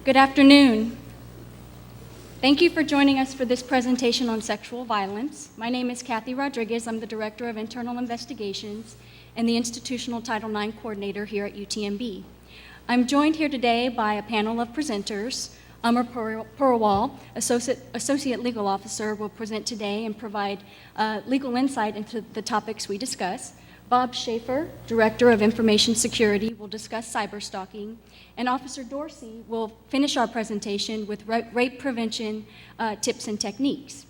Good afternoon. Thank you for joining us for this presentation on sexual violence. My name is Kathy Rodriguez. I'm the Director of Internal Investigations and the Institutional Title IX Coordinator here at UTMB. I'm joined here today by a panel of presenters. Amar Purwal, Associate Legal Officer, will present today and provide legal insight into the topics we discuss. Bob Schaefer, Director of Information Security, will discuss cyberstalking, and Officer Dorsey will finish our presentation with rape prevention tips and techniques.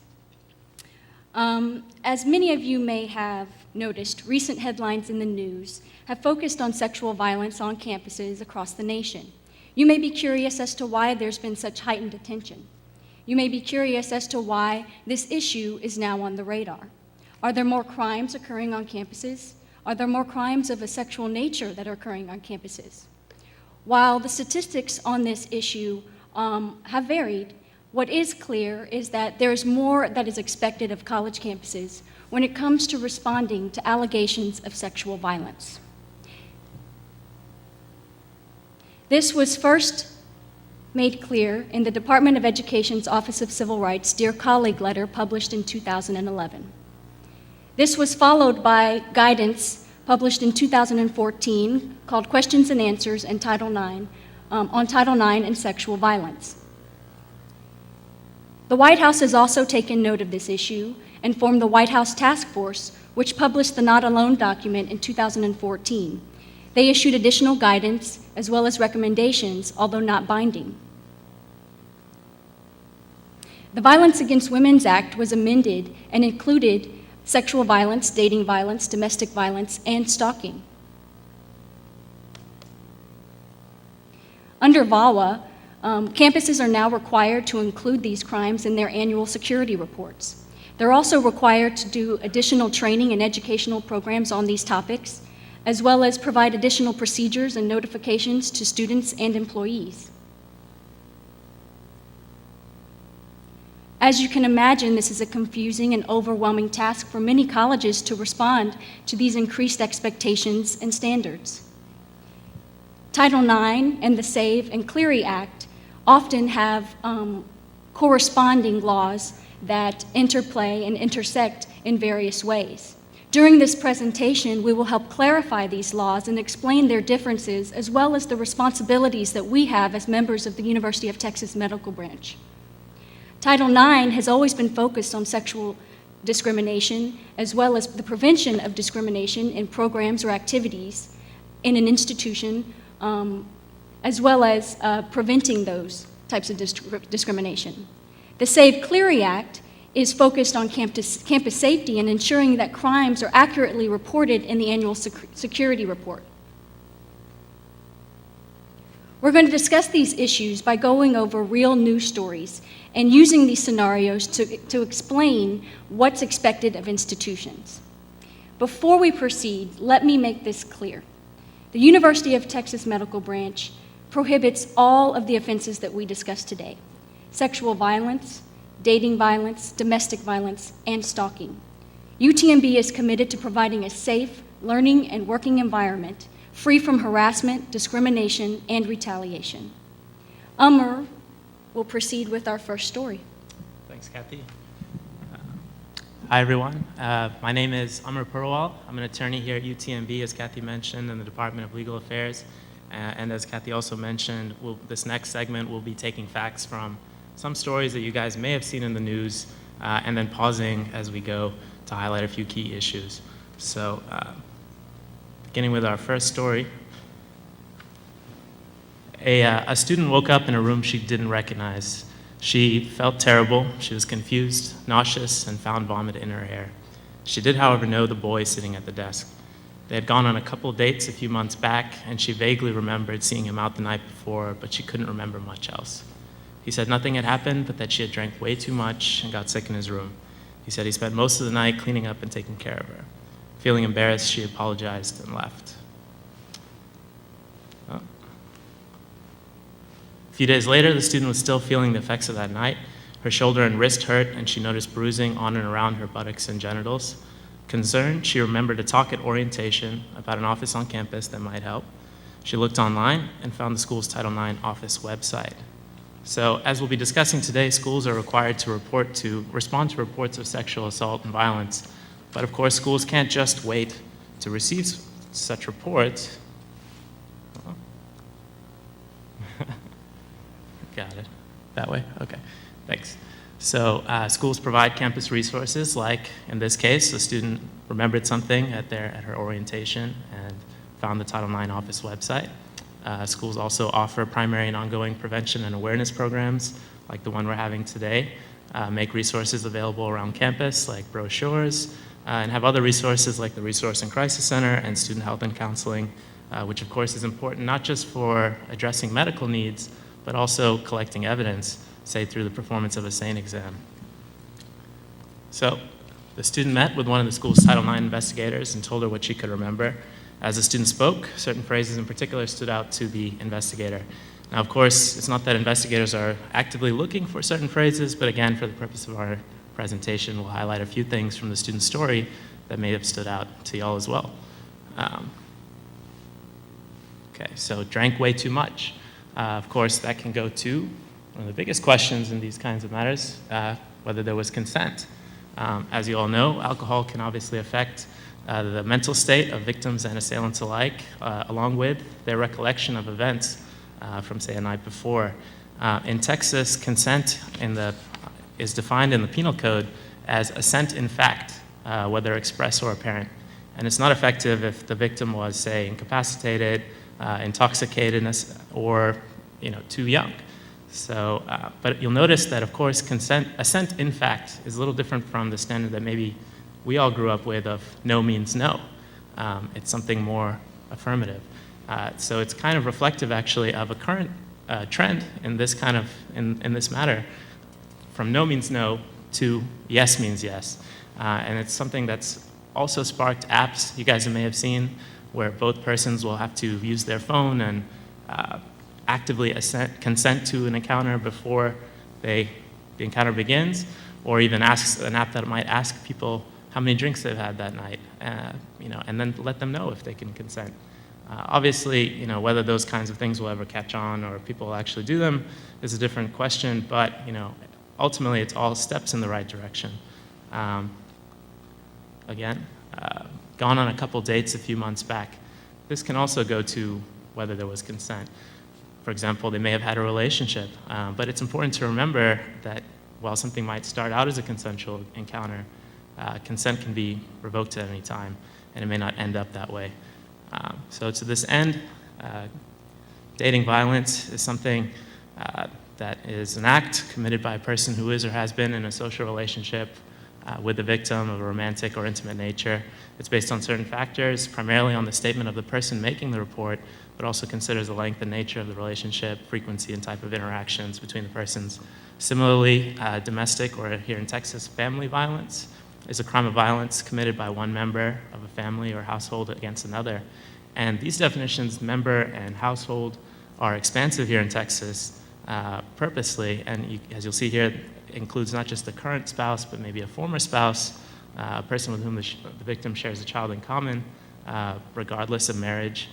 As many of you may have noticed, recent headlines in the news have focused on sexual violence on campuses across the nation. You may be curious as to why there's been such heightened attention. You may be curious as to why this issue is now on the radar. Are there more crimes occurring on campuses? Are there more crimes of a sexual nature that are occurring on campuses? While the statistics on this issue have varied, what is clear is that there is more that is expected of college campuses when it comes to responding to allegations of sexual violence. This was first made clear in the Department of Education's Office of Civil Rights Dear Colleague letter published in 2011. This was followed by guidance published in 2014 called Questions and Answers on Title IX and Sexual Violence. The White House has also taken note of this issue and formed the White House Task Force, which published the Not Alone document in 2014. They issued additional guidance as well as recommendations, although not binding. The Violence Against Women's Act was amended and included sexual violence, dating violence, domestic violence, and stalking. Under VAWA, campuses are now required to include these crimes in their annual security reports. They're also required to do additional training and educational programs on these topics, as well as provide additional procedures and notifications to students and employees. As you can imagine, this is a confusing and overwhelming task for many colleges to respond to these increased expectations and standards. Title IX and the SAVE and Clery Act often have corresponding laws that interplay and intersect in various ways. During this presentation, we will help clarify these laws and explain their differences, as well as the responsibilities that we have as members of the University of Texas Medical Branch. Title IX has always been focused on sexual discrimination, as well as the prevention of discrimination in programs or activities in an institution, as well as preventing those types of discrimination. The SAVE Clery Act is focused on campus safety and ensuring that crimes are accurately reported in the annual security report. We're going to discuss these issues by going over real news stories and using these scenarios to explain what's expected of institutions. Before we proceed, let me make this clear. The University of Texas Medical Branch prohibits all of the offenses that we discussed today: sexual violence, dating violence, domestic violence, and stalking. UTMB is committed to providing a safe learning and working environment free from harassment, discrimination, and retaliation. Amar will proceed with our first story. Thanks, Kathy. Hi, everyone. My name is Amar Purwal. I'm an attorney here at UTMB, as Kathy mentioned, in the Department of Legal Affairs. And as Kathy also mentioned, this next segment will be taking facts from some stories that you guys may have seen in the news, and then pausing as we go to highlight a few key issues. So, beginning with our first story, a student woke up in a room she didn't recognize. She felt terrible, she was confused, nauseous, and found vomit in her hair. She did, however, know the boy sitting at the desk. They had gone on a couple of dates a few months back, and she vaguely remembered seeing him out the night before, but she couldn't remember much else. He said nothing had happened, but that she had drank way too much and got sick in his room. He said he spent most of the night cleaning up and taking care of her. Feeling embarrassed, she apologized and left. A few days later, the student was still feeling the effects of that night. Her shoulder and wrist hurt, and she noticed bruising on and around her buttocks and genitals. Concerned, she remembered a talk at orientation about an office on campus that might help. She looked online and found the school's Title IX office website. So as we'll be discussing today, schools are required to respond to reports of sexual assault and violence. But of course, schools can't just wait to receive such reports. Got it. That way? Okay, thanks. So schools provide campus resources like, in this case, a student remembered something at her orientation and found the Title IX office website. Schools also offer primary and ongoing prevention and awareness programs like the one we're having today, make resources available around campus like brochures, and have other resources like the Resource and Crisis Center and student health and counseling, which of course is important not just for addressing medical needs, but also collecting evidence, say through the performance of a SANE exam. So the student met with one of the school's Title IX investigators and told her what she could remember. As the student spoke, certain phrases in particular stood out to the investigator. Now, of course, it's not that investigators are actively looking for certain phrases, but again, for the purpose of our presentation, we'll highlight a few things from the student's story that may have stood out to y'all as well. Okay, so drank way too much. Of course, that can go to one of the biggest questions in these kinds of matters, whether there was consent. As you all know, alcohol can obviously affect the mental state of victims and assailants alike, along with their recollection of events from, say, a night before. In Texas, consent is defined in the penal code as assent in fact, whether express or apparent. And it's not effective if the victim was, say, incapacitated, intoxicated, or too young. So, but you'll notice that, of course, assent in fact is a little different from the standard that maybe we all grew up with of no means no. It's something more affirmative. So it's kind of reflective, actually, of a current trend in this in this matter, from no means no to yes means yes. And it's something that's also sparked apps you guys may have seen where both persons will have to use their phone and actively consent to an encounter before the encounter begins, or even asks an app that might ask people how many drinks they've had that night, and then let them know if they can consent. Obviously, whether those kinds of things will ever catch on or people will actually do them is a different question, but ultimately it's all steps in the right direction. Again, gone on a couple dates a few months back. This can also go to whether there was consent. For example, they may have had a relationship, but it's important to remember that while something might start out as a consensual encounter, consent can be revoked at any time, and it may not end up that way. So to this end, dating violence is something that is an act committed by a person who is or has been in a social relationship with the victim of a romantic or intimate nature. It's based on certain factors, primarily on the statement of the person making the report, but also considers the length and nature of the relationship, frequency, and type of interactions between the persons. Similarly, domestic, or here in Texas, family violence is a crime of violence committed by one member of a family or household against another. And these definitions, member and household, are expansive here in Texas purposely, and as you'll see here, it includes not just the current spouse, but maybe a former spouse, a person with whom the victim shares a child in common, regardless of marriage,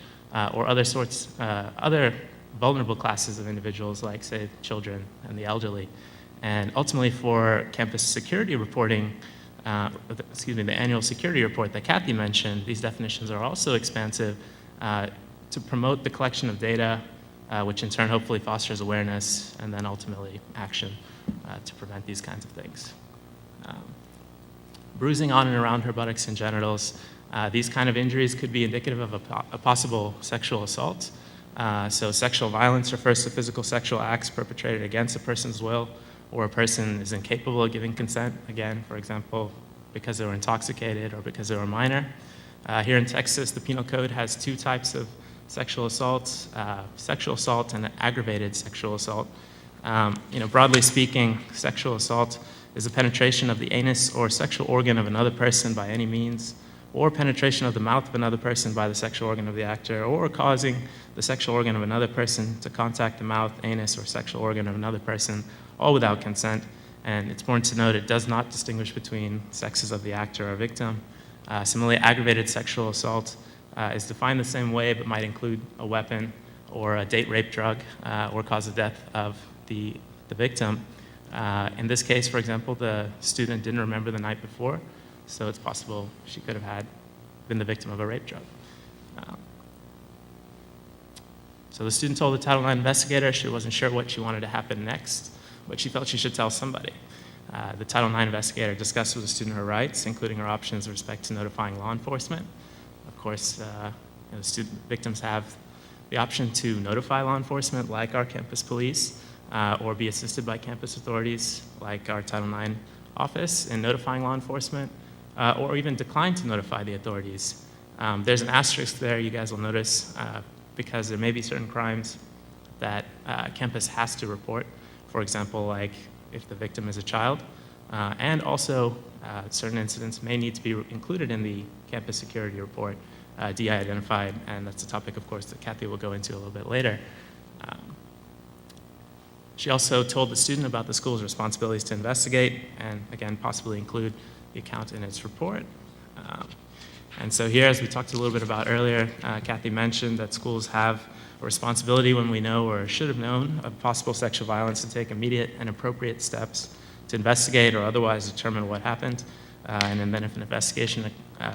or other vulnerable classes of individuals like, say, children and the elderly. And ultimately, for campus security reporting, the annual security report that Kathy mentioned, these definitions are also expansive to promote the collection of data, which in turn hopefully fosters awareness and then ultimately action to prevent these kinds of things. Bruising on and around her buttocks and genitals. These kind of injuries could be indicative of a possible sexual assault. So sexual violence refers to physical sexual acts perpetrated against a person's will, or a person is incapable of giving consent, again, for example, because they were intoxicated or because they were a minor. Here in Texas, the penal code has two types of sexual assaults, sexual assault and aggravated sexual assault. Broadly speaking, sexual assault is the penetration of the anus or sexual organ of another person by any means, or penetration of the mouth of another person by the sexual organ of the actor, or causing the sexual organ of another person to contact the mouth, anus, or sexual organ of another person, all without consent. And it's important to note it does not distinguish between sexes of the actor or victim. Similarly, aggravated sexual assault is defined the same way, but might include a weapon or a date rape drug, or cause the death of the the victim. In this case, for example, the student didn't remember the night before, so it's possible she could have been the victim of a rape drug. So the student told the Title IX investigator she wasn't sure what she wanted to happen next, but she felt she should tell somebody. The Title IX investigator discussed with the student her rights, including her options with respect to notifying law enforcement. Of course, the victims have the option to notify law enforcement, like our campus police, or be assisted by campus authorities, like our Title IX office, in notifying law enforcement, or even decline to notify the authorities. There's an asterisk there, you guys will notice, because there may be certain crimes that campus has to report. For example, like if the victim is a child, and also certain incidents may need to be included in the campus security report, DI identified, and that's a topic, of course, that Kathy will go into a little bit later. She also told the student about the school's responsibilities to investigate, and again, possibly include the account in its report. And so here, as we talked a little bit about earlier, Kathy mentioned that schools have a responsibility when we know or should have known of possible sexual violence to take immediate and appropriate steps to investigate or otherwise determine what happened. And then if an investigation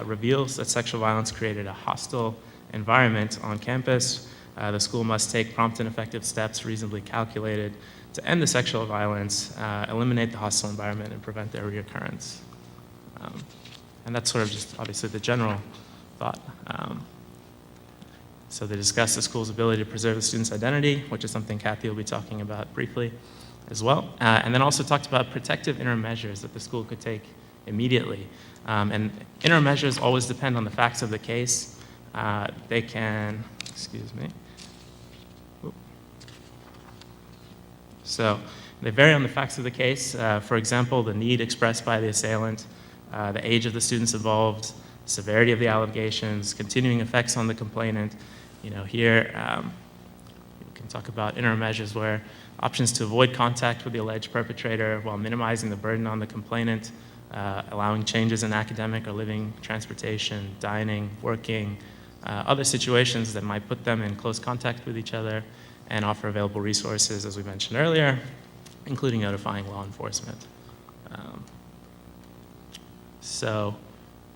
reveals that sexual violence created a hostile environment on campus, the school must take prompt and effective steps reasonably calculated to end the sexual violence, eliminate the hostile environment, and prevent their reoccurrence. And that's sort of just obviously the general thought. So they discussed the school's ability to preserve the student's identity, which is something Kathy will be talking about briefly as well. And then also talked about protective interim measures that the school could take immediately. And interim measures always depend on the facts of the case. They can, excuse me. So they vary on the facts of the case. For example, the need expressed by the assailant, the age of the students involved, severity of the allegations, continuing effects on the complainant. Here we can talk about interim measures where options to avoid contact with the alleged perpetrator while minimizing the burden on the complainant, allowing changes in academic or living, transportation, dining, working, other situations that might put them in close contact with each other, and offer available resources, as we mentioned earlier, including notifying law enforcement. So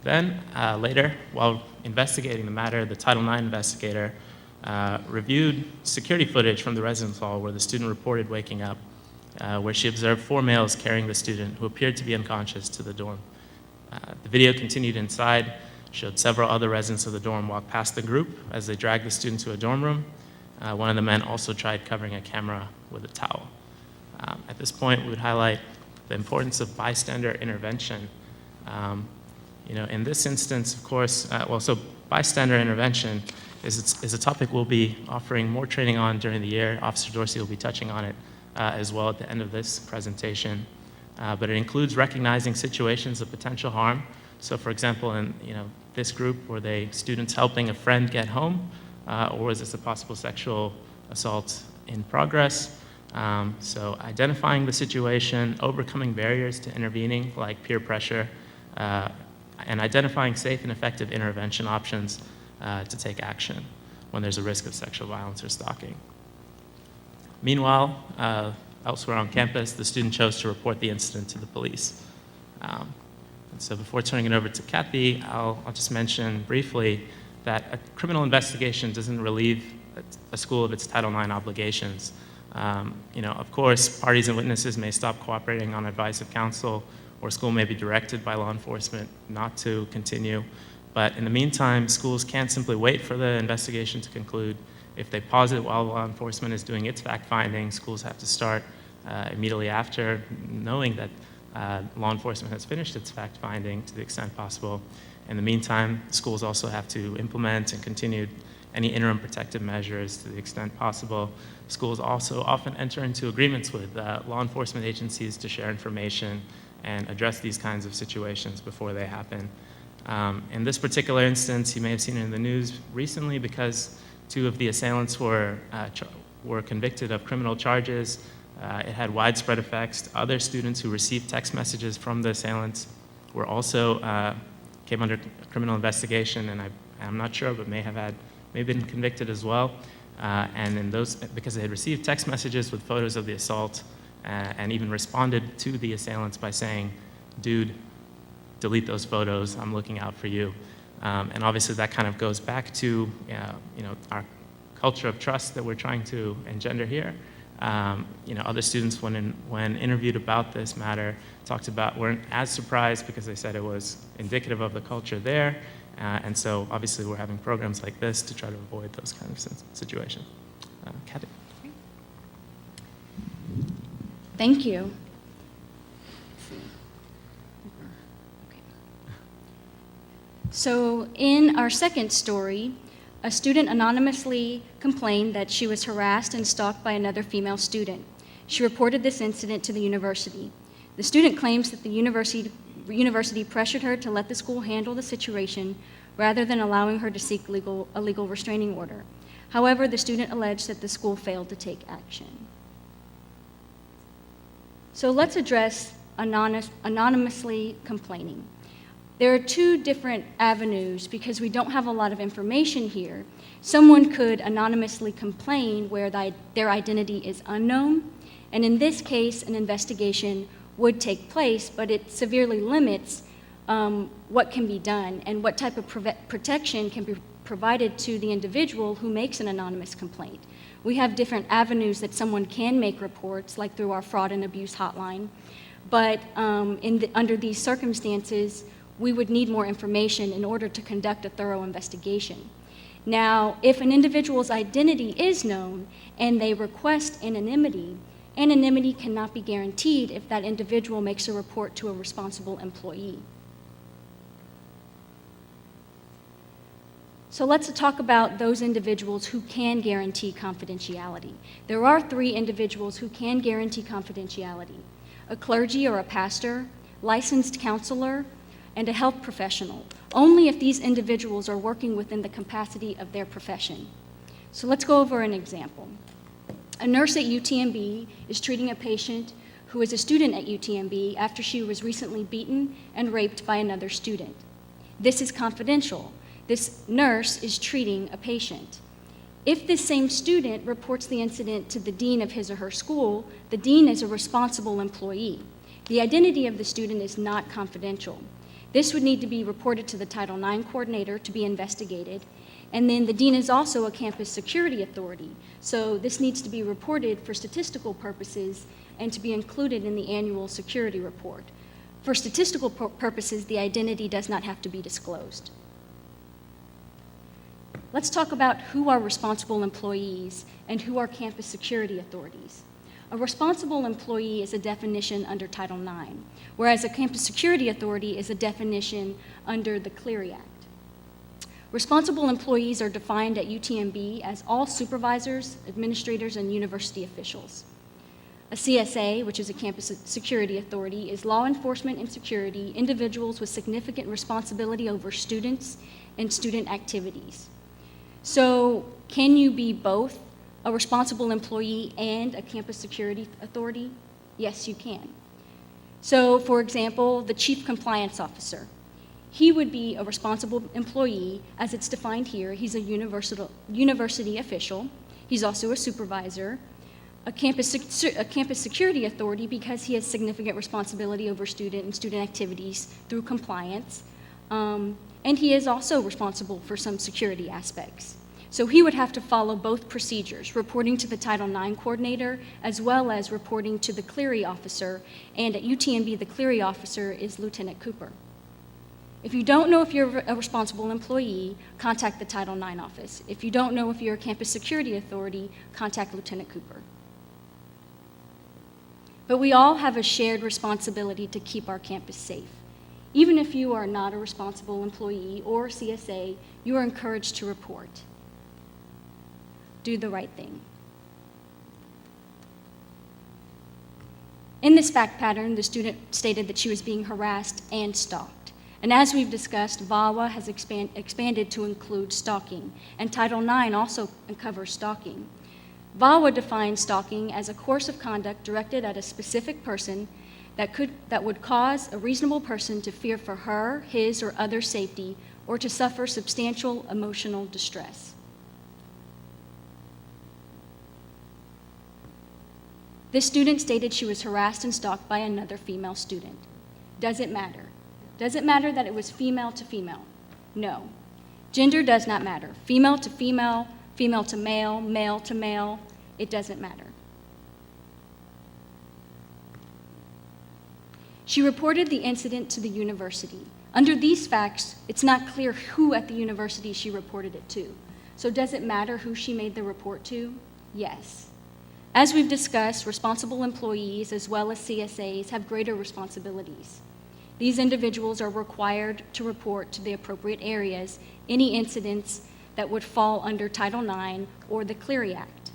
then later, while investigating the matter, the Title IX investigator reviewed security footage from the residence hall where the student reported waking up, where she observed 4 males carrying the student who appeared to be unconscious to the dorm. The video continued inside, showed several other residents of the dorm walk past the group as they dragged the student to a dorm room. One of the men also tried covering a camera with a towel. At this point, we would highlight the importance of bystander intervention. In this instance, of course, so bystander intervention is a topic we'll be offering more training on during the year. Officer Dorsey will be touching on it as well at the end of this presentation. But it includes recognizing situations of potential harm. So for example, in this group, were they students helping a friend get home, or was this a possible sexual assault in progress? So identifying the situation, overcoming barriers to intervening like peer pressure, and identifying safe and effective intervention options to take action when there's a risk of sexual violence or stalking. Meanwhile, elsewhere on campus, the student chose to report the incident to the police. And so before turning it over to Kathy, I'll just mention briefly that a criminal investigation doesn't relieve a school of its Title IX obligations. Of course, parties and witnesses may stop cooperating on advice of counsel, or school may be directed by law enforcement not to continue. But in the meantime, schools can't simply wait for the investigation to conclude. If they pause it while law enforcement is doing its fact-finding, schools have to start immediately after, knowing that law enforcement has finished its fact-finding to the extent possible. In the meantime, schools also have to implement and continue any interim protective measures to the extent possible. Schools also often enter into agreements with law enforcement agencies to share information and address these kinds of situations before they happen. In this particular instance, you may have seen it in the news recently because 2 of the assailants were convicted of criminal charges. It had widespread effects. Other students who received text messages from the assailants were also came under criminal investigation, and I'm not sure, but may have been convicted as well. And in those, because they had received text messages with photos of the assault, and even responded to the assailants by saying, "Dude, delete those photos, I'm looking out for you." And obviously that kind of goes back to our culture of trust that we're trying to engender here. Other students, when interviewed about this matter, weren't as surprised because they said it was indicative of the culture there. And so obviously we're having programs like this to try to avoid those kind of situations. Kathy. Thank you. So in our second story, a student anonymously complained that she was harassed and stalked by another female student. She reported this incident to the university. The student claims that the university pressured her to let the school handle the situation rather than allowing her to seek a legal restraining order. However, the student alleged that the school failed to take action. So let's address anonymously complaining. There are two different avenues because we don't have a lot of information here. Someone could anonymously complain where their identity is unknown, and in this case, an investigation would take place, but it severely limits what can be done and what type of protection can be provided to the individual who makes an anonymous complaint. We have different avenues that someone can make reports, like through our fraud and abuse hotline, but under these circumstances, we would need more information in order to conduct a thorough investigation. Now, if an individual's identity is known and they request anonymity, anonymity cannot be guaranteed if that individual makes a report to a responsible employee. So let's talk about those individuals who can guarantee confidentiality. There are 3 individuals who can guarantee confidentiality: a clergy or a pastor, licensed counselor, and a health professional, only if these individuals are working within the capacity of their profession. So let's go over an example. A nurse at UTMB is treating a patient who is a student at UTMB after she was recently beaten and raped by another student. This is confidential. This nurse is treating a patient. If this same student reports the incident to the dean of his or her school, the dean is a responsible employee. The identity of the student is not confidential. This would need to be reported to the Title IX coordinator to be investigated. And then the dean is also a campus security authority. So this needs to be reported for statistical purposes and to be included in the annual security report. For statistical purposes, the identity does not have to be disclosed. Let's talk about who are responsible employees and who are campus security authorities. A responsible employee is a definition under Title IX, whereas a campus security authority is a definition under the Clery Act. Responsible employees are defined at UTMB as all supervisors, administrators, and university officials. A CSA, which is a campus security authority, is law enforcement and security, individuals with significant responsibility over students and student activities. So can you be both a responsible employee and a campus security authority? Yes, you can. So, for example, the chief compliance officer. He would be a responsible employee, as it's defined here. He's a university official. He's also a supervisor, a campus security authority because he has significant responsibility over student and student activities through compliance. And he is also responsible for some security aspects. So he would have to follow both procedures, reporting to the Title IX coordinator as well as reporting to the Clery officer. And at UTMB, the Clery officer is Lieutenant Cooper. If you don't know if you're a responsible employee, contact the Title IX office. If you don't know if you're a campus security authority, contact Lieutenant Cooper. But we all have a shared responsibility to keep our campus safe. Even if you are not a responsible employee or CSA, you are encouraged to report. Do the right thing. In this fact pattern, the student stated that she was being harassed and stalked. And as we've discussed, VAWA has expanded to include stalking, and Title IX also covers stalking. VAWA defines stalking as a course of conduct directed at a specific person that would cause a reasonable person to fear for her, his, or other safety, or to suffer substantial emotional distress. This student stated she was harassed and stalked by another female student. Does it matter? Does it matter that it was female to female? No. Gender does not matter. Female to female, female to male, male to male, it doesn't matter. She reported the incident to the university. Under these facts, it's not clear who at the university she reported it to. So does it matter who she made the report to? Yes. As we've discussed, responsible employees as well as CSAs have greater responsibilities. These individuals are required to report to the appropriate areas any incidents that would fall under Title IX or the Clery Act.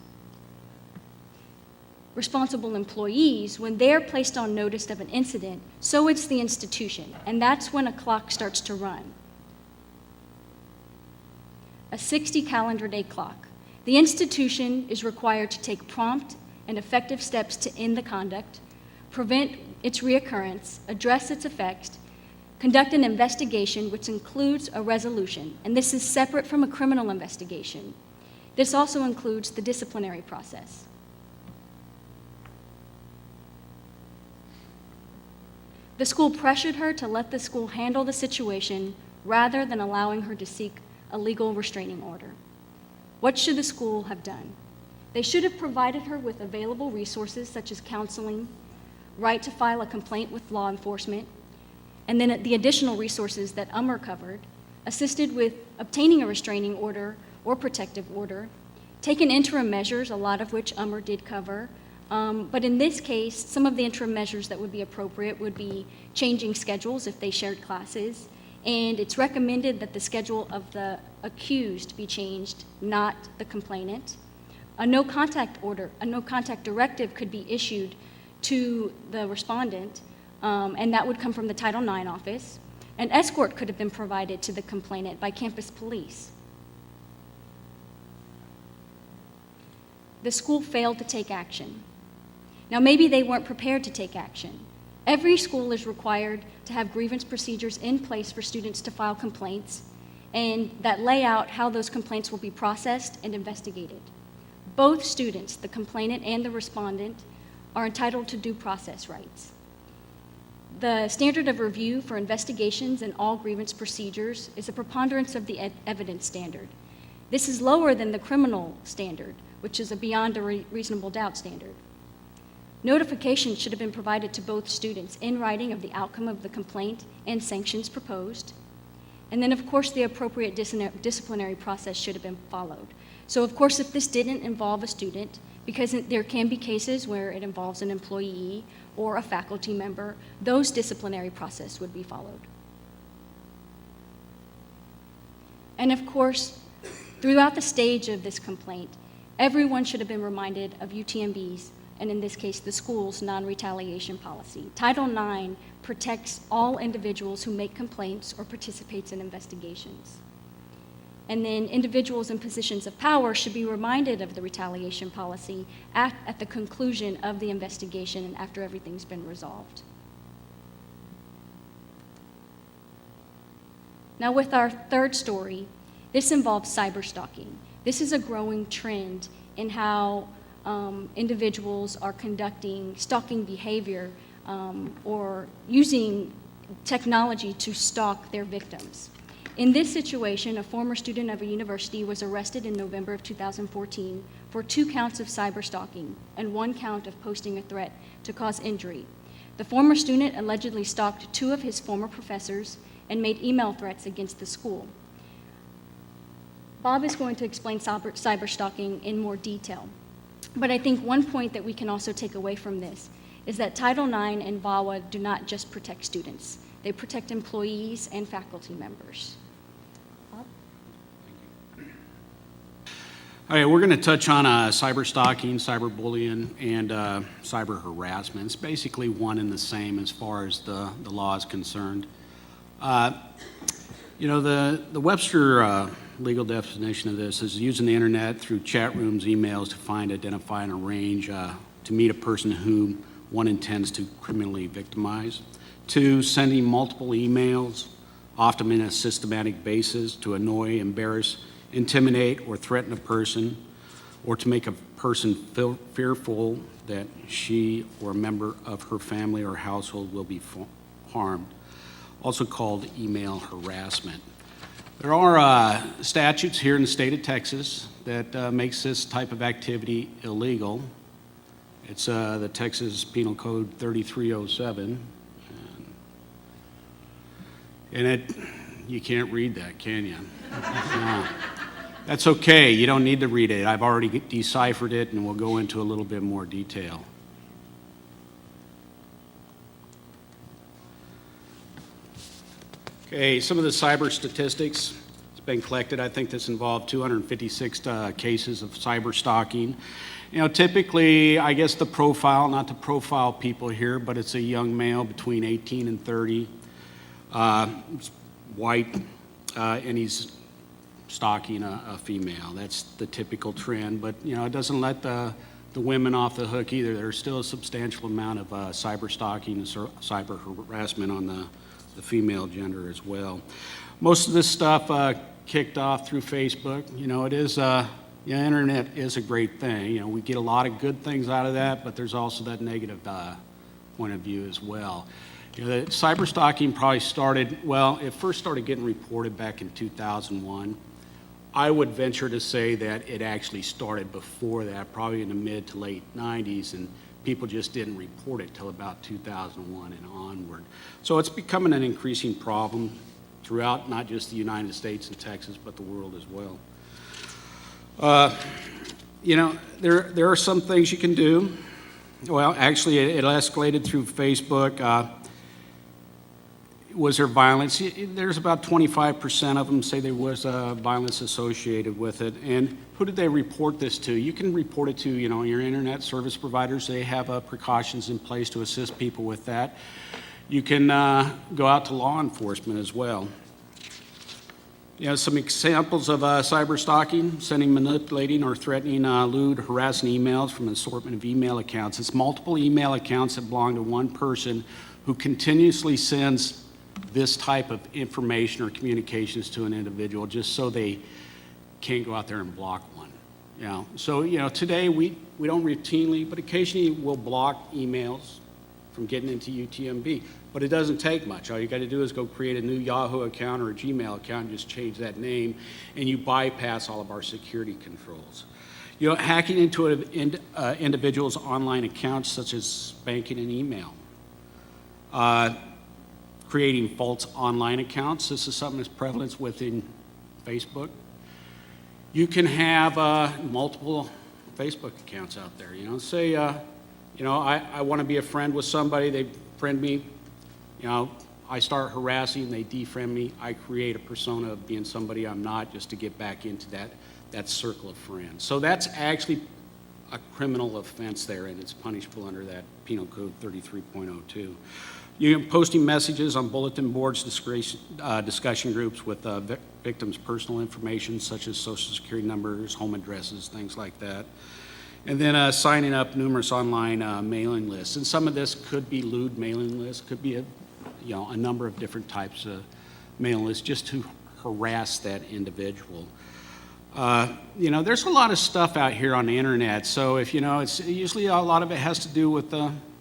Responsible employees, when they're placed on notice of an incident, so it's the institution, and that's when a clock starts to run. A 60 calendar day clock. The institution is required to take prompt and effective steps to end the conduct, prevent its reoccurrence, address its effects, conduct an investigation, which includes a resolution, and this is separate from a criminal investigation. This also includes the disciplinary process. The school pressured her to let the school handle the situation rather than allowing her to seek a legal restraining order. What should the school have done? They should have provided her with available resources such as counseling, right to file a complaint with law enforcement, and then the additional resources that covered, assisted with obtaining a restraining order or protective order, taken interim measures, a lot of which did cover. But in this case, some of the interim measures that would be appropriate would be changing schedules if they shared classes, and it's recommended that the schedule of the accused be changed, not the complainant. A no contact order, a no contact directive could be issued to the respondent, and that would come from the Title IX office. An escort could have been provided to the complainant by campus police. The school failed to take action. Now, maybe they weren't prepared to take action. Every school is required to have grievance procedures in place for students to file complaints, and that lay out how those complaints will be processed and investigated. Both students, the complainant and the respondent, are entitled to due process rights. The standard of review for investigations and all grievance procedures is a preponderance of the evidence standard. This is lower than the criminal standard, which is a beyond a reasonable doubt standard. Notification should have been provided to both students in writing of the outcome of the complaint and sanctions proposed. And then, of course, the appropriate disciplinary process should have been followed. So, of course, if this didn't involve a student, because there can be cases where it involves an employee or a faculty member, those disciplinary process would be followed. And, of course, throughout the stage of this complaint, everyone should have been reminded of UTMB's, and in this case, the school's non-retaliation policy. Title IX protects all individuals who make complaints or participates in investigations. And then individuals in positions of power should be reminded of the retaliation policy at the conclusion of the investigation and after everything's been resolved. Now, with our third story, this involves cyberstalking. This is a growing trend in how individuals are conducting stalking behavior or using technology to stalk their victims. In this situation, a former student of a university was arrested in November of 2014 for 2 counts of cyberstalking and 1 count of posting a threat to cause injury. The former student allegedly stalked 2 of his former professors and made email threats against the school. Bob is going to explain cyberstalking in more detail. But I think one point that we can also take away from this is that Title IX and VAWA do not just protect students. They protect employees and faculty members. Bob? All right, we're going to touch on cyberstalking, cyberbullying, and cyber harassment. It's basically one and the same as far as the law is concerned. You know, the Webster legal definition of this is using the internet through chat rooms, emails to find, identify, and arrange to meet a person whom one intends to criminally victimize. 2, sending multiple emails, often in a systematic basis, to annoy, embarrass, intimidate, or threaten a person or to make a person feel fearful that she or a member of her family or household will be harmed, also called email harassment. There are statutes here in the state of Texas that makes this type of activity illegal. It's the Texas Penal Code 3307. And you can't read that, can you? No. That's okay. You don't need to read it. I've already deciphered it, and we'll go into a little bit more detail. Okay, some of the cyber statistics has been collected. I think this involved 256 cases of cyber stalking. You know, typically, I guess the profile, not to profile people here, but it's a young male between 18 and 30, white, and he's stalking a female. That's the typical trend, but you know, it doesn't let the women off the hook either. There's still a substantial amount of cyber stalking and cyber harassment on the female gender as well. Most of this stuff kicked off through Facebook. You know, it is, internet is a great thing. You know, we get a lot of good things out of that, but there's also that negative point of view as well. You know, the cyber stalking probably started, well, it first started getting reported back in 2001. I would venture to say that it actually started before that, probably in the mid to late 90s, and people just didn't report it till about 2001 and onward. So it's becoming an increasing problem throughout not just the United States and Texas, but the world as well. You know, there are some things you can do. Well, actually, it escalated through Facebook. Was there violence? There's about 25% of them say there was violence associated with it. And who did they report this to? You can report it to, you know, your internet service providers. They have precautions in place to assist people with that. You can go out to law enforcement as well. You know, some examples of cyber stalking: sending, manipulating, or threatening lewd, harassing emails from an assortment of email accounts. It's multiple email accounts that belong to one person who continuously sends this type of information or communications to an individual just so they can't go out there and block one. You know, so you know, today we don't routinely, but occasionally we'll block emails from getting into UTMB. But it doesn't take much. All you got to do is go create a new Yahoo account or a Gmail account and just change that name, and you bypass all of our security controls. You know, hacking into an individual's online accounts, such as banking and email. Creating false online accounts. This is something that's prevalent within Facebook. You can have multiple Facebook accounts out there. You know, say, you know, I want to be a friend with somebody. They friend me. You know, I start harassing. They defriend me. I create a persona of being somebody I'm not, just to get back into that circle of friends. So that's actually a criminal offense there, and it's punishable under that Penal Code 33.02. You're posting messages on bulletin boards, discussion groups with victims' personal information, such as social security numbers, home addresses, things like that. And then signing up numerous online mailing lists. And some of this could be lewd mailing lists, could be a number of different types of mailing lists just to harass that individual. You know, there's a lot of stuff out here on the internet. So if you know, it's usually a lot of it has to do with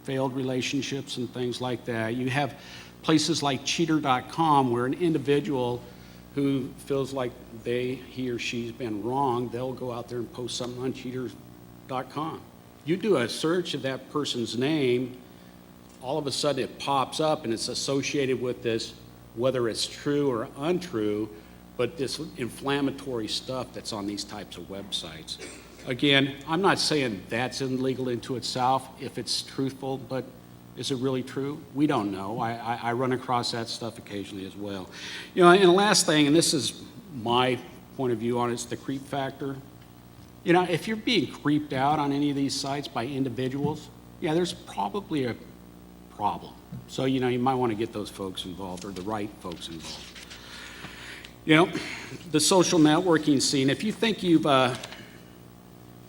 failed relationships and things like that. You have places like cheater.com where an individual who feels like he or she's been wronged, they'll go out there and post something on cheater.com. You do a search of that person's name, all of a sudden it pops up and it's associated with this, whether it's true or untrue, but this inflammatory stuff that's on these types of websites. Again, I'm not saying that's illegal into itself if it's truthful, but is it really true? We don't know. I run across that stuff occasionally as well. You know, and the last thing, and this is my point of view on it, is the creep factor. You know, if you're being creeped out on any of these sites by individuals, yeah, there's probably a problem. So, you know, you might want to get those folks involved, or the right folks involved. You know, the social networking scene, if you think you've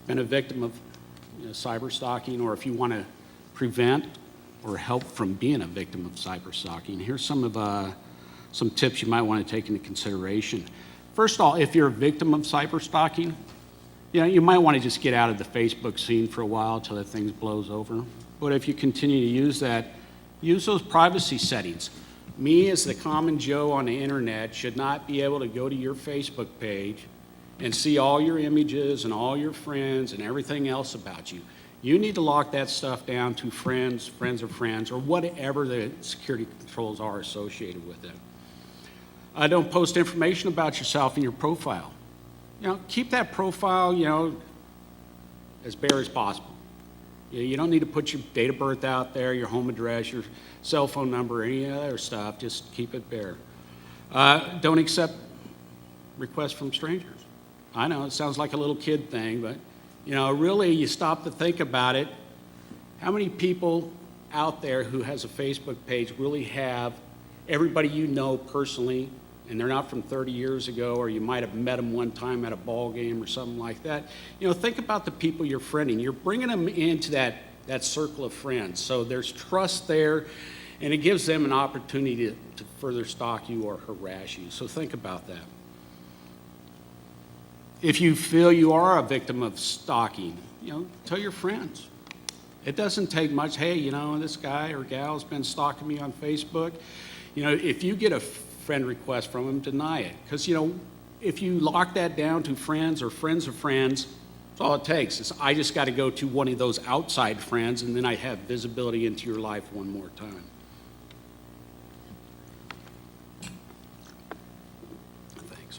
been a victim of cyber stalking, or if you want to prevent or help from being a victim of cyber stalking, here's some tips you might want to take into consideration. First of all, if you're a victim of cyber stalking, You know, you might want to just get out of the Facebook scene for a while till that thing blows over. But if you continue to use that, use those privacy settings. Me, as the common Joe on the internet, should not be able to go to your Facebook page and see all your images and all your friends and everything else about you. You need to lock that stuff down to friends, friends of friends, or whatever the security controls are associated with it. Don't post information about yourself in your profile. You know, keep that profile, you know, as bare as possible. You don't need to put your date of birth out there, your home address, your cell phone number, any other stuff. Just keep it bare. Don't accept requests from strangers. I know it sounds like a little kid thing, but you know, really, you stop to think about it. How many people out there who has a Facebook page really have everybody you know personally, and they're not from 30 years ago, or you might have met them one time at a ball game or something like that? You know, think about the people you're friending. You're bringing them into that circle of friends. So there's trust there, and it gives them an opportunity to further stalk you or harass you. So think about that. If you feel you are a victim of stalking, you know, tell your friends. It doesn't take much. Hey, you know, this guy or gal's been stalking me on Facebook. You know, if you get a friend request from them, deny it. Because, you know, if you lock that down to friends or friends of friends, that's all it takes. It's, I just got to go to one of those outside friends, and then I have visibility into your life one more time. Thanks.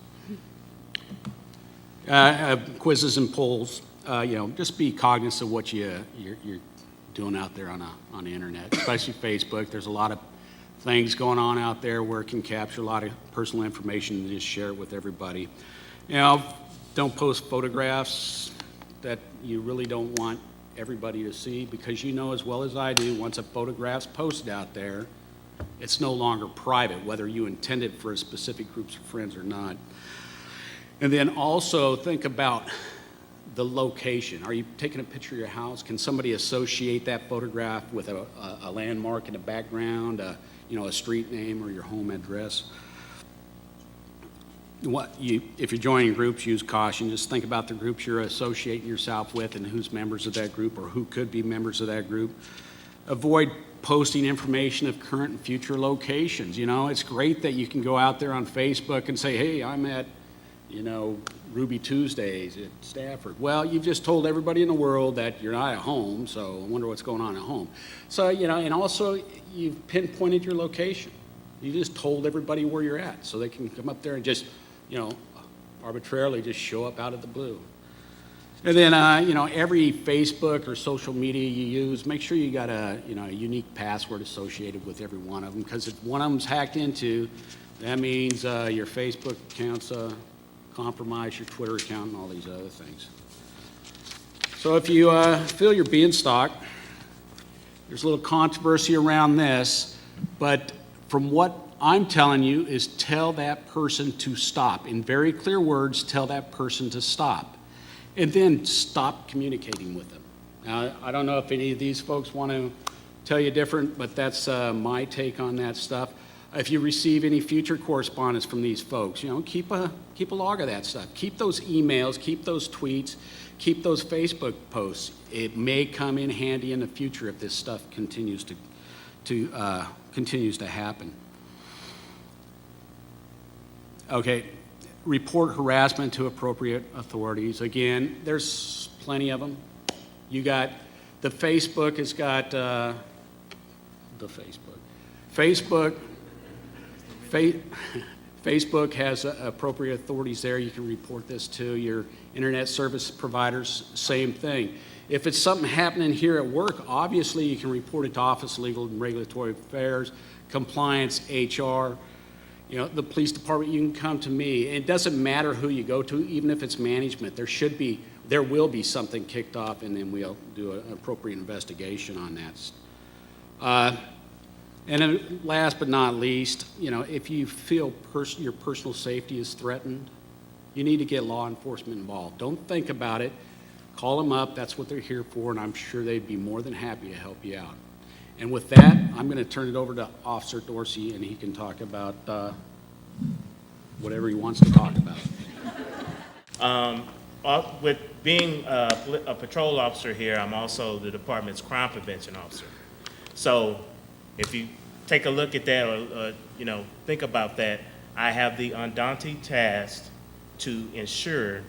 Quizzes and polls. You know, just be cognizant of what you're doing out there on the internet, especially Facebook. There's a lot of things going on out there where it can capture a lot of personal information and just share it with everybody. You know, don't post photographs that you really don't want everybody to see, because you know as well as I do, once a photograph's posted out there, it's no longer private, whether you intend it for a specific groups of friends or not. And then also think about the location. Are you taking a picture of your house? Can somebody associate that photograph with a landmark in the background, you know, a street name or your home address? If you're joining groups, use caution. Just think about the groups you're associating yourself with and who's members of that group or who could be members of that group. Avoid posting information of current and future locations. You know, it's great that you can go out there on Facebook and say, hey, I'm at, you know, Ruby Tuesdays at Stafford. Well, you've just told everybody in the world that you're not at home, so I wonder what's going on at home. So, you know, and also you've pinpointed your location. You just told everybody where you're at, so they can come up there and just, you know, arbitrarily just show up out of the blue. And then, you know, every Facebook or social media you use, make sure you got a, you know, a unique password associated with every one of them, because if one of them's hacked into, that means your Facebook account's compromised, your Twitter account, and all these other things. So if you feel you're being stalked, there's a little controversy around this, but from what I'm telling you is tell that person to stop. In very clear words, tell that person to stop. And then stop communicating with them. Now, I don't know if any of these folks want to tell you different, but that's my take on that stuff. If you receive any future correspondence from these folks, you know, keep a log of that stuff. Keep those emails, keep those tweets, keep those Facebook posts. It may come in handy in the future if this stuff continues to happen. Okay, report harassment to appropriate authorities. Again, there's plenty of them. You got the Facebook has got Facebook has appropriate authorities there. You can report this to your internet service providers, same thing. If it's something happening here at work, obviously you can report it to Office of Legal and Regulatory Affairs, Compliance, HR, you know, the police department. You can come to me. It doesn't matter who you go to, even if it's management. There will be something kicked off, and then we'll do an appropriate investigation on that. And then last but not least, you know, if you feel your personal safety is threatened, you need to get law enforcement involved. Don't think about it. Call them up. That's what they're here for, and I'm sure they'd be more than happy to help you out. And with that, I'm going to turn it over to Officer Dorsey, and he can talk about whatever he wants to talk about. With being a patrol officer here, I'm also the department's crime prevention officer. So if you take a look at that or think about that, I have the undaunted task to ensure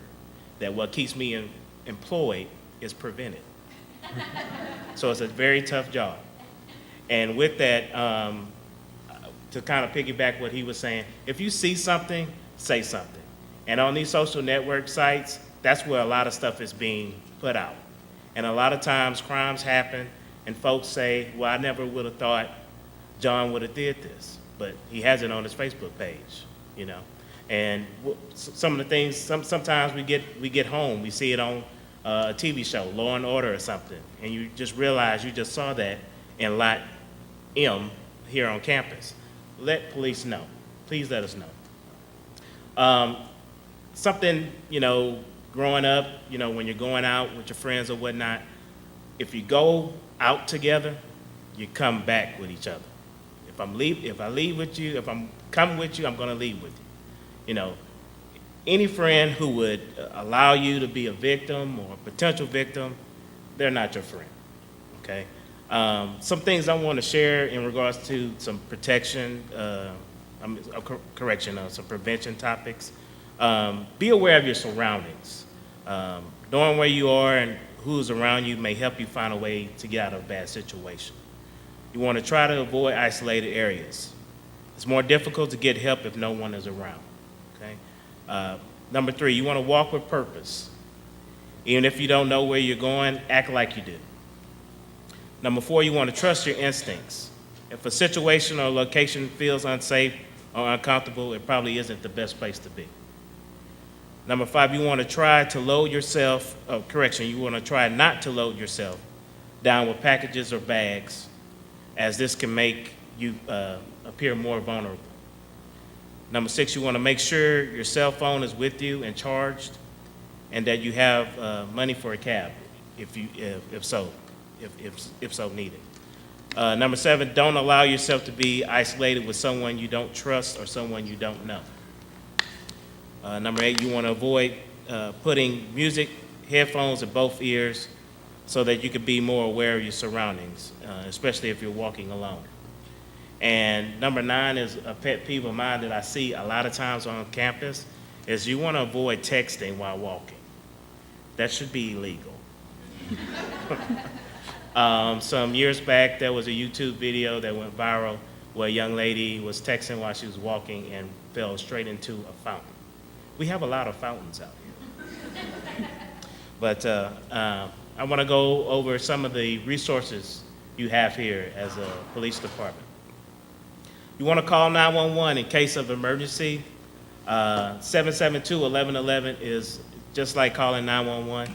that what keeps me employed is prevented. So it's a very tough job. And with that, to kind of piggyback what he was saying, if you see something, say something. And on these social network sites, that's where a lot of stuff is being put out. And a lot of times crimes happen and folks say, well, I never would have thought John would have did this, but he has it on his Facebook page, And some of the things, sometimes we get home, we see it on a TV show, Law and Order or something, and you just realize you just saw that in Lot M here on campus. Let police know. Please let us know. Something, growing up, when you're going out with your friends or whatnot, if you go out together, you come back with each other. If I leave with you, if I'm coming with you, I'm going to leave with you. Any friend who would allow you to be a victim or a potential victim, they're not your friend, okay? Some things I want to share in regards to some protection, some prevention topics. Be aware of your surroundings. Knowing where you are and who's around you may help you find a way to get out of a bad situation. You want to try to avoid isolated areas. It's more difficult to get help if no one is around, okay? Number 3, you want to walk with purpose. Even if you don't know where you're going, act like you do. Number 4, you want to trust your instincts. If a situation or location feels unsafe or uncomfortable, it probably isn't the best place to be. Number 5, you want to try to load yourself, you want to try not to load yourself down with packages or bags, as this can make you appear more vulnerable. Number 6, you want to make sure your cell phone is with you and charged, and that you have money for a cab, if so needed. Number 7, don't allow yourself to be isolated with someone you don't trust or someone you don't know. Number 8, you want to avoid putting music, headphones in both ears so that you can be more aware of your surroundings, especially if you're walking alone. And number 9 is a pet peeve of mine that I see a lot of times on campus, is you want to avoid texting while walking. That should be illegal. Some years back, there was a YouTube video that went viral where a young lady was texting while she was walking and fell straight into a fountain. We have a lot of fountains out here. But I want to go over some of the resources you have here as a police department. You want to call 911 in case of emergency. 772-1111 is just like calling 911.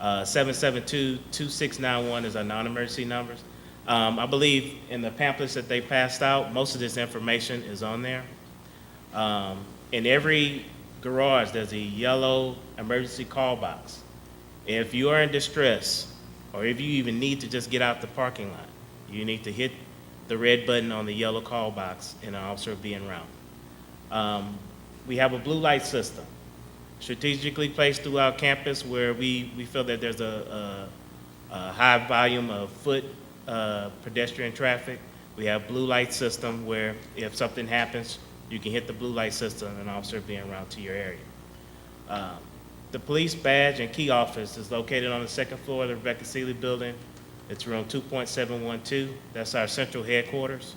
772-2691 is our non-emergency numbers. I believe in the pamphlets that they passed out, most of this information is on there. In every garage, there's a yellow emergency call box. If you are in distress, or if you even need to just get out the parking lot, you need to hit the red button on the yellow call box and an officer will be en route. We have a blue light system strategically placed throughout campus where we feel that there's a high volume of foot pedestrian traffic. We have blue light system where if something happens, you can hit the blue light system and an officer will be en route to your area. The police badge and key office is located on the 2nd floor of the Rebecca Seeley building. It's room 2.712. That's our central headquarters.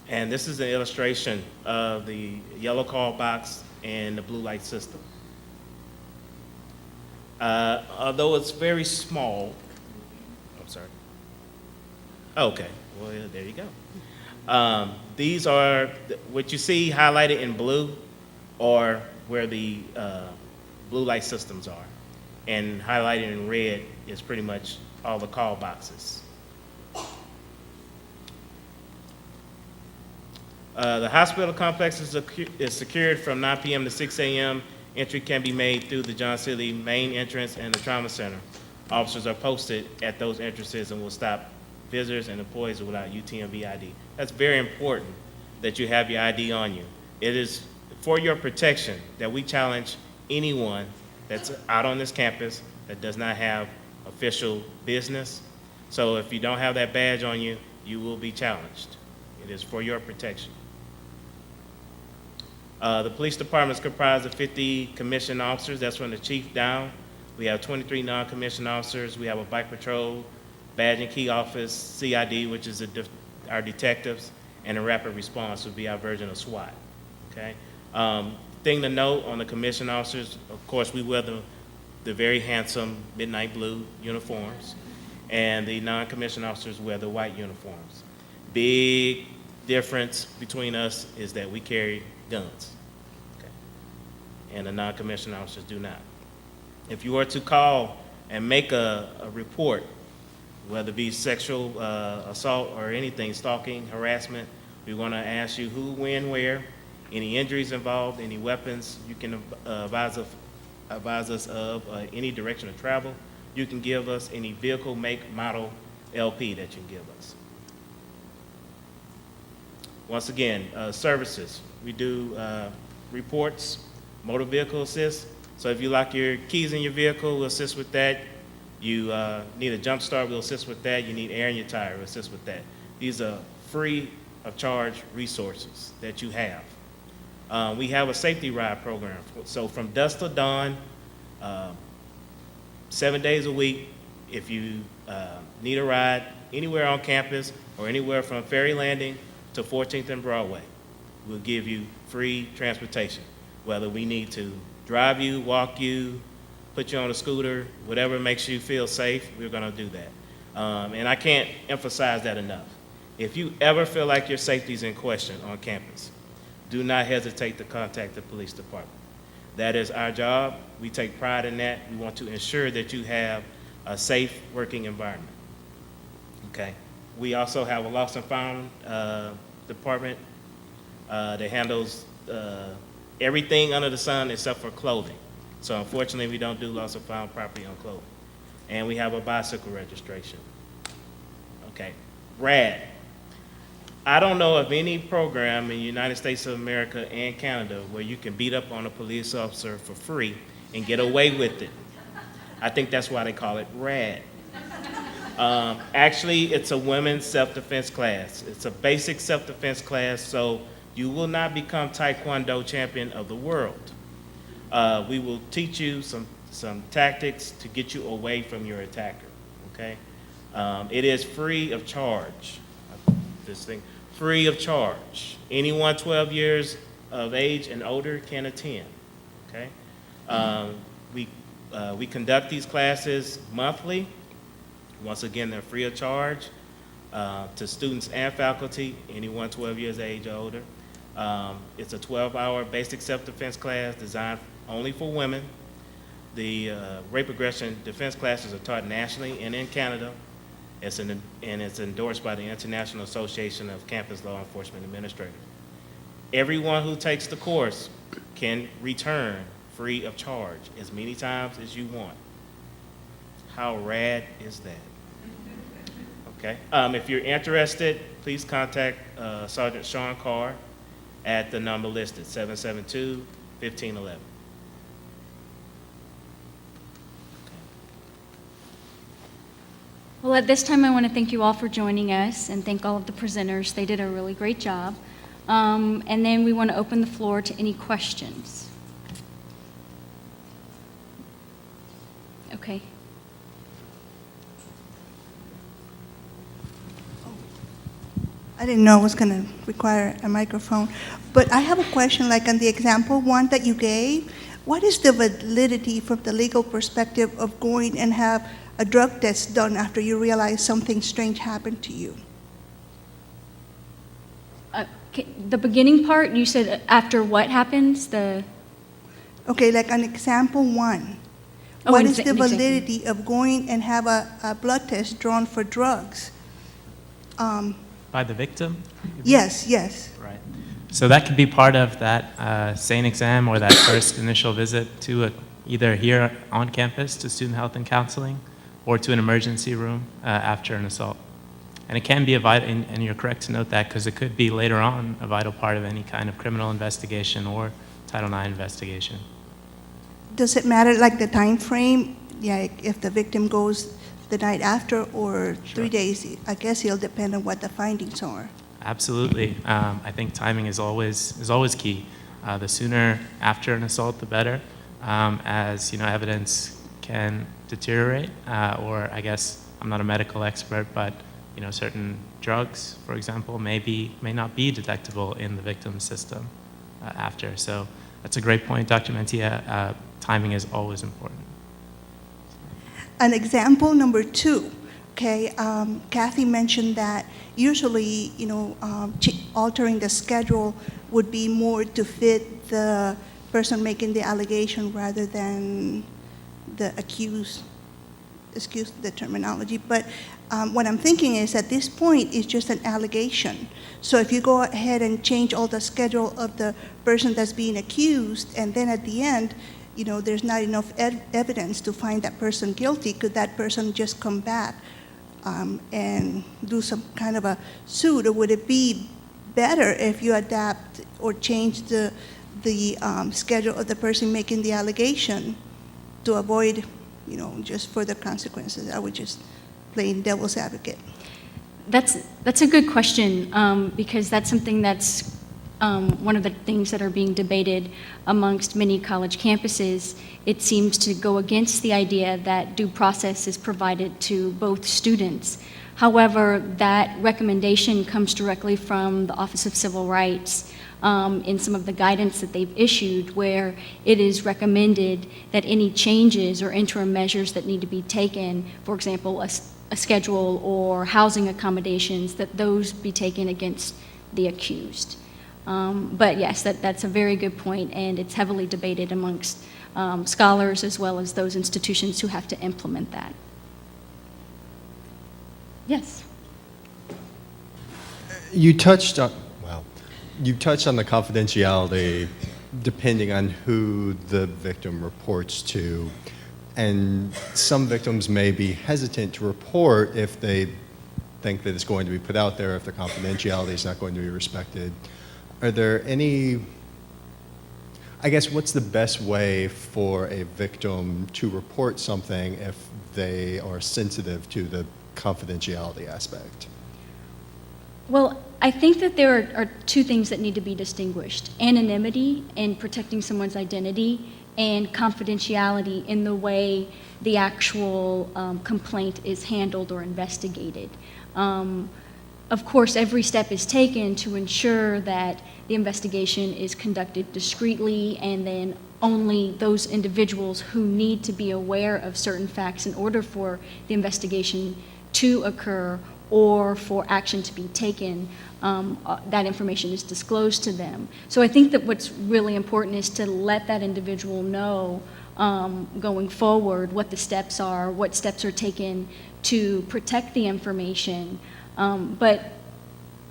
And this is an illustration of the yellow call box and the blue light system. Although it's very small, I'm sorry. Okay, well, there you go. These are, what you see highlighted in blue are where the blue light systems are. And highlighted in red is pretty much all the call boxes. The hospital complex is secured from 9 p.m. to 6 a.m. Entry can be made through the John Seeley main entrance and the trauma center. Officers are posted at those entrances and will stop visitors and employees without UTMB ID. That's very important that you have your ID on you. It is for your protection that we challenge anyone that's out on this campus that does not have official business. So if you don't have that badge on you, you will be challenged. It is for your protection. The police department is comprised of 50 commissioned officers. That's from the chief down. We have 23 non-commissioned officers. We have a bike patrol, badge and key office, CID, which is our detectives, and a rapid response would be our version of SWAT. Okay. Thing to note on the commissioned officers, of course, we wear the very handsome midnight blue uniforms, and the non-commissioned officers wear the white uniforms. Big difference between us is that we carry guns, okay? And the non-commissioned officers do not. If you were to call and make a report, whether it be sexual assault or anything, stalking, harassment, we want to ask you who, when, where, any injuries involved, any weapons you can advise us of, any direction of travel you can give us, any vehicle, make, model, LP that you can give us. Once again, services. We do reports, motor vehicle assist. So if you lock your keys in your vehicle, we'll assist with that. You need a jump start, we'll assist with that. You need air in your tire, we'll assist with that. These are free of charge resources that you have. We have a safety ride program. So from dusk to dawn, 7 days a week, if you need a ride anywhere on campus or anywhere from Ferry Landing to 14th and Broadway, we'll give you free transportation. Whether we need to drive you, walk you, put you on a scooter, whatever makes you feel safe, we're gonna do that. And I can't emphasize that enough. If you ever feel like your safety is in question on campus, do not hesitate to contact the police department. That is our job. We take pride in that. We want to ensure that you have a safe working environment. Okay. We also have a lost and found department that handles everything under the sun except for clothing. So unfortunately, we don't do lost and found property on clothing. And we have a bicycle registration. Okay. RAD. I don't know of any program in the United States of America and Canada where you can beat up on a police officer for free and get away with it. I think that's why they call it RAD. Actually, it's a women's self-defense class. It's a basic self-defense class, so you will not become Taekwondo champion of the world. We will teach you some tactics to get you away from your attacker, okay? It is free of charge. This thing, free of charge. Anyone 12 years of age and older can attend, okay? We conduct these classes monthly. Once again, they're free of charge to students and faculty, anyone 12 years of age or older. It's a 12-hour basic self-defense class designed only for women. The rape aggression defense classes are taught nationally and in Canada. It's endorsed by the International Association of Campus Law Enforcement Administrators. Everyone who takes the course can return free of charge as many times as you want. How rad is that? Okay. If you're interested, please contact Sergeant Sean Carr at the number listed, 772-1511. Well, at this time, I want to thank you all for joining us and thank all of the presenters. They did a really great job. And then we want to open the floor to any questions. Okay. I didn't know it was going to require a microphone, but I have a question, like on the example one that you gave, what is the validity from the legal perspective of going and have a drug test done after you realize something strange happened to you? The beginning part, you said after what happens? Okay, like on example one, Oh, what an is the example. validity of going and have a blood test drawn for drugs? By the victim? Yes, yes. Right. So that could be part of that SANE exam or that first initial visit to either here on campus to student health and counseling or to an emergency room after an assault. And it can be a vital, and you're correct to note that, because it could be later on a vital part of any kind of criminal investigation or Title IX investigation. does it matter, like the time frame? Yeah, if the victim goes the night after or 3 days? I guess it'll depend on what the findings are. Absolutely. I think timing is always key. The sooner after an assault, the better, as evidence can deteriorate, or I guess I'm not a medical expert, but certain drugs, for example, may not be detectable in the victim's system after. So that's a great point, Dr. Mentia. Timing is always important. An example number 2, okay, Kathy mentioned that usually, altering the schedule would be more to fit the person making the allegation rather than the accused. Excuse the terminology, but what I'm thinking is at this point it's just an allegation. So if you go ahead and change all the schedule of the person that's being accused, and then at the end, there's not enough evidence to find that person guilty, could that person just come back and do some kind of a suit, or would it be better if you adapt or change the schedule of the person making the allegation to avoid just further consequences? I would just play devil's advocate. That's a good question, because that's something that's one of the things that are being debated amongst many college campuses. It seems to go against the idea that due process is provided to both students. However, that recommendation comes directly from the Office of Civil Rights in some of the guidance that they've issued, where it is recommended that any changes or interim measures that need to be taken, for example, a schedule or housing accommodations, that those be taken against the accused. But yes, that's a very good point, and it's heavily debated amongst scholars as well as those institutions who have to implement that. Yes. You touched on the confidentiality depending on who the victim reports to, and some victims may be hesitant to report if they think that it's going to be put out there, if the confidentiality is not going to be respected. Are there any, I guess, what's the best way for a victim to report something if they are sensitive to the confidentiality aspect? Well, I think that there are 2 things that need to be distinguished: anonymity in protecting someone's identity, and confidentiality in the way the actual complaint is handled or investigated. Of course, every step is taken to ensure that the investigation is conducted discreetly, and then only those individuals who need to be aware of certain facts in order for the investigation to occur or for action to be taken, that information is disclosed to them. So I think that what's really important is to let that individual know going forward what the steps are, what steps are taken to protect the information. But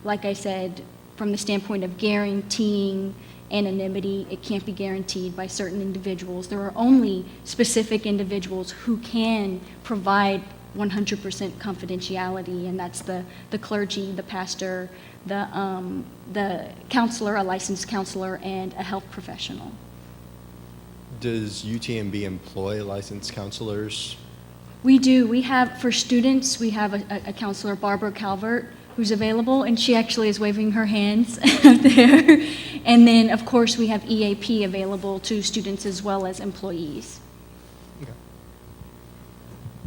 like I said, from the standpoint of guaranteeing anonymity, it can't be guaranteed by certain individuals. There are only specific individuals who can provide 100% confidentiality, and that's the clergy, the pastor, the counselor, a licensed counselor, and a health professional. Does UTMB employ licensed counselors? We do. We have, for students, we have a counselor, Barbara Calvert, who's available, and she actually is waving her hands up there. And then, of course, we have EAP available to students as well as employees. Okay.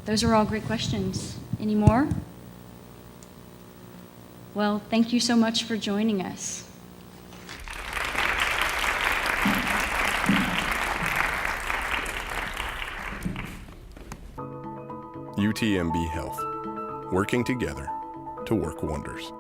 Those are all great questions. Any more? Well, thank you so much for joining us. UTMB Health, working together to work wonders.